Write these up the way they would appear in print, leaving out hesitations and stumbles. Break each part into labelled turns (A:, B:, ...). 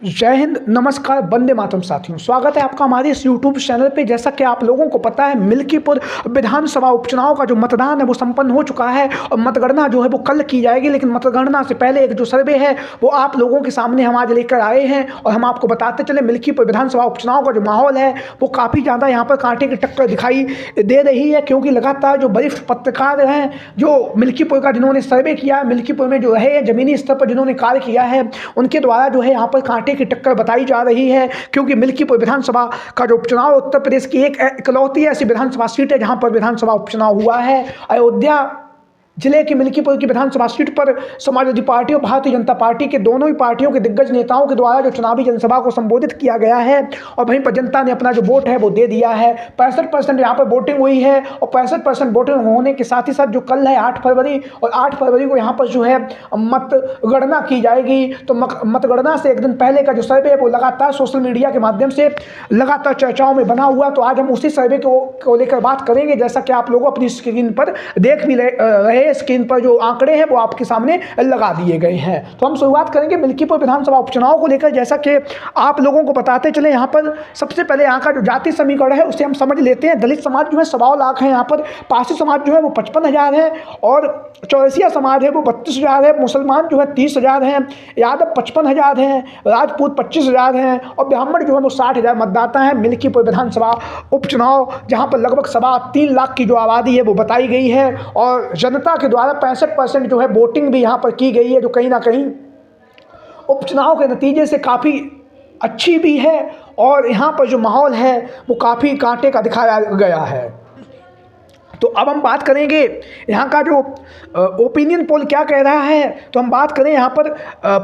A: जय हिंद, नमस्कार, वंदे मातरम साथियों। स्वागत है आपका हमारे इस यूट्यूब चैनल पे। जैसा कि आप लोगों को पता है, मिल्कीपुर विधानसभा उपचुनाव का जो मतदान है वो संपन्न हो चुका है और मतगणना जो है वो कल की जाएगी। लेकिन मतगणना से पहले एक जो सर्वे है वो आप लोगों के सामने हम आज लेकर आए हैं और हम आपको बताते चले मिल्कीपुर विधानसभा उपचुनाव का जो माहौल है वो काफ़ी ज़्यादा यहाँ पर कांटे की टक्कर दिखाई दे रही है, क्योंकि लगातार जो वरिष्ठ पत्रकार हैं जो मिल्कीपुर का जिन्होंने सर्वे किया है, मिल्कीपुर में जो है ज़मीनी स्तर पर जिन्होंने कार्य किया है, उनके द्वारा जो है यहाँ पर कांटे की टक्कर बताई जा रही है। क्योंकि मिल्कीपुर विधानसभा का जो उपचुनाव उत्तर प्रदेश की एक इकलौती ऐसी विधानसभा सीट है जहां पर विधानसभा उपचुनाव हुआ है। अयोध्या जिले की मिल्कीपुर की विधानसभा सीट पर समाजवादी पार्टी और भारतीय जनता पार्टी के दोनों ही पार्टियों के दिग्गज नेताओं के द्वारा जो चुनावी जनसभा को संबोधित किया गया है और वहीं पर जनता ने अपना जो वोट है वो दे दिया है। 65% यहाँ पर वोटिंग हुई है और 65% वोटिंग होने के साथ ही साथ जो कल है 8 फरवरी और 8 फरवरी को यहाँ पर जो है मतगणना की जाएगी। तो मतगणना से एक दिन पहले का जो सर्वे है वो लगातार सोशल मीडिया के माध्यम से लगातार चर्चाओं में बना हुआ। तो आज हम उसी सर्वे को लेकर बात करेंगे। जैसा कि आप लोग अपनी स्क्रीन पर देख भी रहे, स्क्रीन पर जो आंकड़े हैं वो आपके सामने लगा दिए गए हैं। तो हम शुरुआत करेंगे मिल्कीपुर विधानसभा उपचुनाव को लेकर। जैसा कि आप लोगों को बताते चले, यहाँ पर सबसे पहले यहाँ का जो जाति समीकरण है उसे हम समझ लेते हैं। दलित समाज जो है 1.25 लाख है, यहाँ पर पारसी समाज जो है वो 55,000 है और चौरसिया समाज है वो 32,000 है, मुसलमान जो है 30,000 हैं, यादव 55,000 हैं, राजपूत 25,000 हैं और ब्राह्मण जो है वो 60,000 मतदाता हैं। मिल्कीपुर विधानसभा उपचुनाव जहाँ पर लगभग 3.25 लाख की जो आबादी है वो बताई गई है और जनता के द्वारा 65% जो है वोटिंग भी यहाँ पर की गई है, जो कहीं ना कहीं उपचुनाव के नतीजे से काफ़ी अच्छी भी है। और यहाँ पर जो माहौल है वो काफ़ी कांटे का दिखाया गया है। तो अब हम बात करेंगे यहाँ का जो ओपिनियन पोल क्या कह रहा है। तो हम बात करें यहाँ पर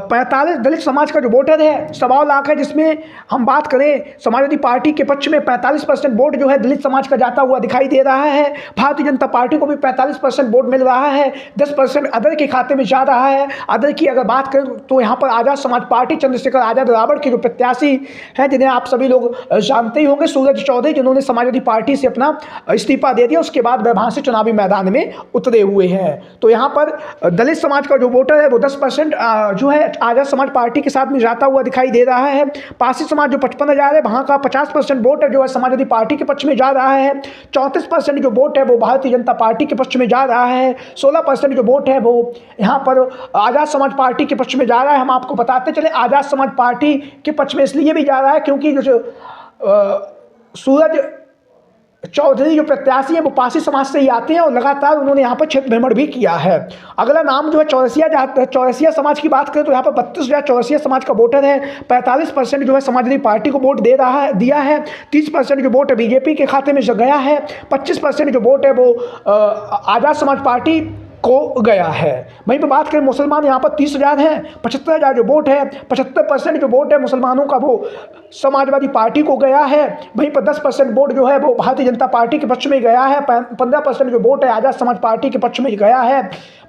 A: 45 दलित समाज का जो वोटर है 1.25 लाख है, जिसमें हम बात करें समाजवादी पार्टी के पक्ष में 45% वोट जो है दलित समाज का जाता हुआ दिखाई दे रहा है। भारतीय जनता पार्टी को भी 45% वोट मिल रहा है, 10% अदर के खाते में जा रहा है। अदर की अगर बात करें तो यहाँ पर आज़ाद समाज पार्टी चंद्रशेखर आज़ाद रावण के जो प्रत्याशी हैं, जिन्हें आप सभी लोग जानते ही होंगे, सूरज चौधरी, जिन्होंने समाजवादी पार्टी से अपना इस्तीफा दे दिया, उसके बाद वहां से चुनावी मैदान में उतरे हुए हैं। तो यहाँ पर दलित समाज का जो वोटर है वो 10% जो है आजाद समाज पार्टी के साथ में जाता हुआ दिखाई दे रहा है। पारसी समाज जो 55,000 है, वहाँ का 50% वोट है जो है समाजवादी पार्टी के पक्ष में जा रहा है। 34% जो वोट है वो भारतीय जनता पार्टी के पक्ष में जा रहा है। 16% जो वोट है वो यहाँ पर आजाद समाज पार्टी के पक्ष में जा रहा है। हम आपको बताते चले आजाद समाज पार्टी के पक्ष में इसलिए भी जा रहा है क्योंकि जो सूरज चौधरी जो प्रत्याशी हैं वो पारसी समाज से ही आते हैं और लगातार उन्होंने यहाँ पर क्षेत्र भ्रमण भी किया है। अगला नाम जो है चौरसिया समाज की बात करें तो यहाँ पर 32,000 चौरसिया समाज का वोटर है। 45% जो है समाजवादी पार्टी को वोट दिया है। 30% जो वोट है बीजेपी के खाते में गया है। 25% जो वोट है वो आज़ाद समाज पार्टी को गया है। वहीं पर बात करें मुसलमान, यहाँ पर 30,000 हैं। 75,000 जो वोट है, 75% जो वोट है मुसलमानों का वो समाजवादी पार्टी को गया है। वहीं पर 10% वोट जो है वो भारतीय जनता पार्टी के पक्ष में गया है। 15% जो वोट है आज़ाद समाज पार्टी के पक्ष में गया है।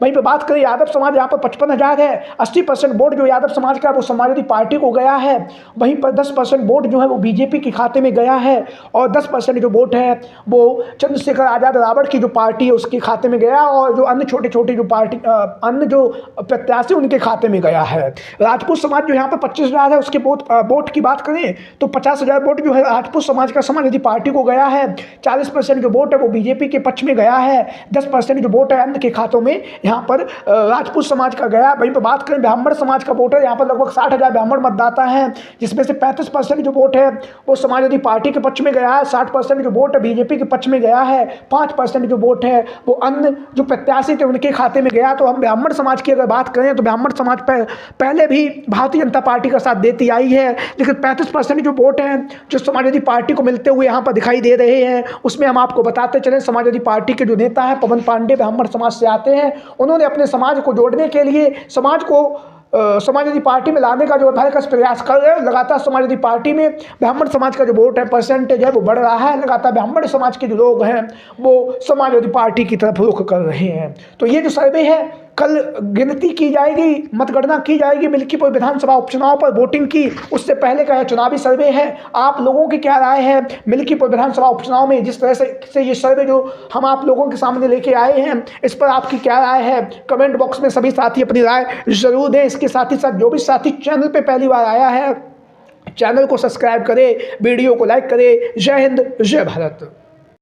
A: वहीं पर बात करें यादव समाज, यहाँ पर 55,000 है। 80% वोट जो यादव समाज का वो समाजवादी पार्टी को गया है। वहीं पर 10% वोट जो है वो बीजेपी के खाते में गया है और 10% जो वोट है वो चंद्रशेखर आज़ाद रावण की जो पार्टी है उसके खाते में गया और जो अन्य छोटे जो पार्टी अन्य जो प्रत्याशी उनके खाते में गया है। राजपूत समाज जो यहाँ पर 25,000 है, उसके वोट की बात करें तो 50,000 वोट जो है राजपूत समाज का समाजवादी पार्टी को गया है। 40% जो वोट है वो बीजेपी के पक्ष में गया है। 10% जो वोट है अन्य के खातों में यहाँ पर राजपूत समाज का गया। वहीं पर बात करें ब्राह्मण समाज का वोट है, यहाँ पर लगभग 60,000 ब्राह्मण मतदाता हैं, जिसमें से 35% जो वोट है वो समाजवादी पार्टी के पक्ष में गया है। 60% जो वोट है बीजेपी के पक्ष में गया है। 5% जो वोट है वो अन्य जो प्रत्याशी थे उनके खाते में गया। तो हम ब्राह्मण समाज की अगर बात करें तो ब्राह्मण समाज पहले भी भारतीय जनता पार्टी का साथ देती आई है, लेकिन 35% जो वोट हैं जो समाजवादी पार्टी को मिलते हुए यहाँ पर दिखाई दे रहे हैं, उसमें हम आपको बताते चलें समाजवादी पार्टी के जो नेता हैं पवन पांडे ब्राह्मण समाज से आते हैं। उन्होंने अपने समाज को जोड़ने के लिए समाज को समाजवादी पार्टी में लाने का जो भरकस प्रयास कर रहे हैं। लगातार समाजवादी पार्टी में ब्राह्मण समाज का जो वोट है परसेंटेज है वो बढ़ रहा है। लगातार ब्राह्मण समाज के जो लोग हैं वो समाजवादी पार्टी की तरफ रुख कर रहे हैं। तो ये जो सर्वे है कल गिनती की जाएगी, मतगणना की जाएगी मिल्कीपुर विधानसभा उपचुनाव पर वोटिंग की, उससे पहले का यह चुनावी सर्वे है। आप लोगों की क्या राय है मिल्कीपुर विधानसभा उपचुनाव में? जिस तरह से ये सर्वे जो हम आप लोगों के सामने लेके आए हैं, इस पर आपकी क्या राय है? कमेंट बॉक्स में सभी साथी अपनी राय जरूर दें। इसके साथ ही साथ जो भी साथी चैनल पर पहली बार आया है चैनल को सब्सक्राइब करें, वीडियो को लाइक करें। जय हिंद, जय भारत।